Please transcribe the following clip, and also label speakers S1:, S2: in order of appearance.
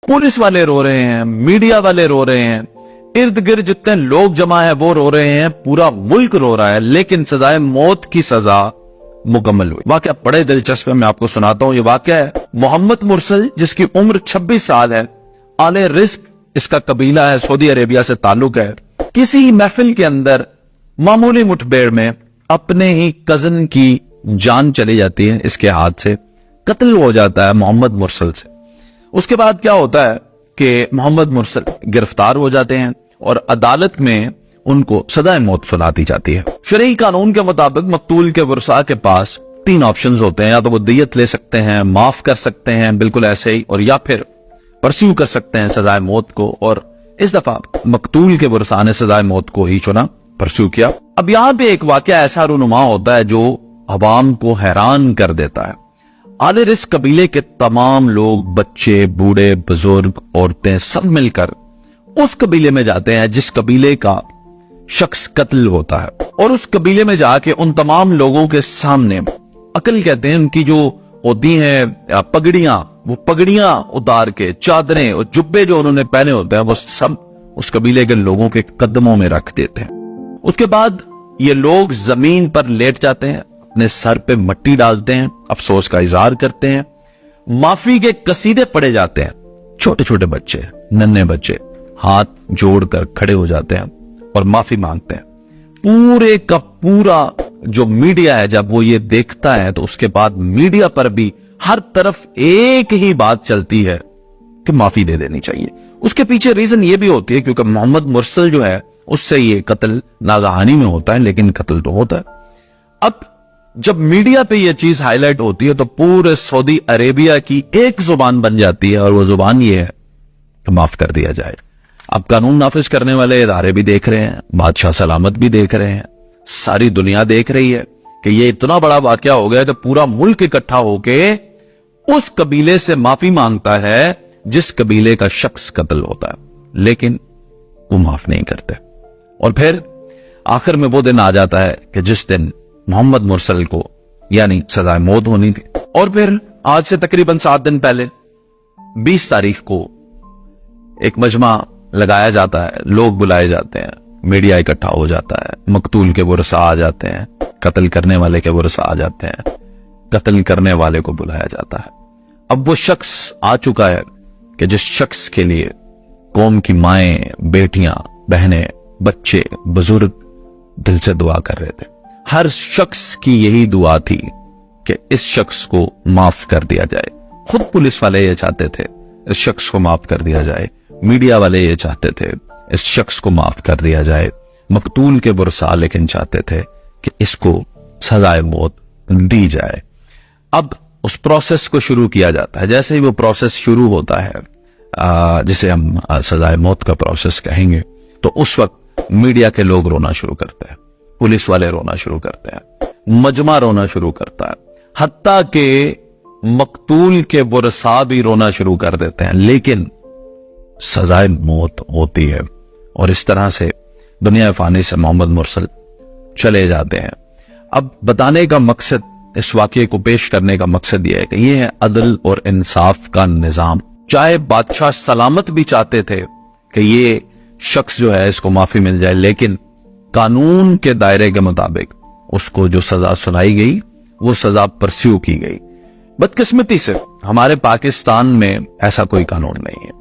S1: Police वाले रो रहे हैं, मीडिया वाले रो रहे हैं, इर्द गिर्द जितने लोग जमा है वो रो रहे हैं, पूरा मुल्क रो रहा है, लेकिन सजाए मौत की सजा मुकम्मल हुई। वाकया बड़े दिलचस्प है, मैं आपको सुनाता हूं। ये वाकया है मोहम्मद मुरसल, जिसकी उम्र 26 साल है, आले रिस्क इसका कबीला है, सऊदी अरेबिया से ताल्लुक है। किसी महफिल के अंदर मामूली मुठभेड़ में अपने ही कजन की जान चली जाती है, इसके हाथ से कत्ल हो जाता है मोहम्मद मुरसल से। उसके बाद क्या होता है कि मोहम्मद मुरसल गिरफ्तार हो जाते हैं और अदालत में उनको सजाए मौत सुना दी जाती है। शरई कानून के मुताबिक मकतूल के वरसा के पास 3 ऑप्शंस होते हैं, या तो वो दियत ले सकते हैं, माफ कर सकते हैं बिल्कुल ऐसे ही, और या फिर परस्यू कर सकते हैं सजाए मौत को। और इस दफा मकतूल के वरसा ने सजाए मौत को ही चुना, परस्यू किया। अब यहां पे एक वाकया ऐसा रूनुमा होता है जो अवाम को हैरान कर देता है। आले रिस्क कबीले के तमाम लोग, बच्चे, बूढ़े, बुजुर्ग, औरतें, सब मिलकर उस कबीले में जाते हैं जिस कबीले का शख्स कत्ल होता है, और उस कबीले में जाके उन तमाम लोगों के सामने अकल कहते हैं उनकी जो होती हैं पगड़ियां, वो पगड़ियां उतार के, चादरें और जुब्बे जो उन्होंने पहने होते हैं, वो सब उस कबीले के लोगों के कदमों में रख देते हैं। उसके बाद ये लोग जमीन पर लेट जाते हैं, अपने सर पे मट्टी डालते हैं, अफसोस का इजहार करते हैं, माफी के कसीदे पढ़े जाते हैं। छोटे छोटे बच्चे, नन्हे बच्चे हाथ जोड़कर खड़े हो जाते हैं और माफी मांगते हैं। पूरे का पूरा जो मीडिया है, जब वो ये देखता है तो उसके बाद मीडिया पर भी हर तरफ एक ही बात चलती है कि माफी दे देनी चाहिए। उसके पीछे रीजन ये भी होती है क्योंकि मोहम्मद मुरसल जो है उससे ये कत्ल नागहानी में होता है, लेकिन कत्ल तो होता है। अब जब मीडिया पे ये चीज हाईलाइट होती है तो पूरे सऊदी अरेबिया की एक जुबान बन जाती है, और वो जुबान ये है कि माफ कर दिया जाए। अब कानून नाफिज करने वाले इदारे भी देख रहे हैं, बादशाह सलामत भी देख रहे हैं, सारी दुनिया देख रही है कि ये इतना बड़ा वाकया हो गया कि पूरा मुल्क इकट्ठा होके उस कबीले से माफी मांगता है जिस कबीले का शख्स कत्ल होता है, लेकिन वो माफ नहीं करते। और फिर आखिर में वो दिन आ जाता है कि जिस दिन मोहम्मद मुरसल को यानी सजाए मौत होनी थी। और फिर आज से तकरीबन 7 दिन पहले 20 तारीख को एक मजमा लगाया जाता है, लोग बुलाए जाते हैं, मीडिया इकट्ठा हो जाता है, मकतूल के वरसा आ जाते हैं, कत्ल करने वाले के वरसा आ जाते हैं, कत्ल करने वाले को बुलाया जाता है। अब वो शख्स आ चुका है कि जिस शख्स के लिए कौम की माएं, बेटियां, बहनें, बच्चे, बुजुर्ग दिल से दुआ कर रहे थे। हर शख्स की यही दुआ थी कि इस शख्स को माफ कर दिया जाए। खुद पुलिस वाले ये चाहते थे इस शख्स को माफ कर दिया जाए, मीडिया वाले ये चाहते थे इस शख्स को माफ कर दिया जाए, मकतूल के वरसा लेकिन चाहते थे कि इसको सजाए मौत दी जाए। अब उस प्रोसेस को शुरू किया जाता है। जैसे ही वो प्रोसेस शुरू होता है, जिसे हम सजाए मौत का प्रोसेस कहेंगे, तो उस वक्त मीडिया के लोग रोना शुरू करते हैं, पुलिस वाले रोना शुरू करते हैं, मजमा रोना शुरू करता है, हत्ता के मकतूल के वरसा भी रोना शुरू कर देते हैं, लेकिन सजाए मौत होती है। और इस तरह से दुनिया फानी से मोहम्मद मुरसल चले जाते हैं। अब बताने का मकसद, इस वाकये को पेश करने का मकसद यह है कि यह है अदल और इंसाफ का निजाम। चाहे बादशाह सलामत भी चाहते थे कि ये शख्स जो है इसको माफी मिल जाए, लेकिन कानून के दायरे के मुताबिक उसको जो सजा सुनाई गई वो सजा परस्यू की गई। बदकिस्मती से हमारे पाकिस्तान में ऐसा कोई कानून नहीं है।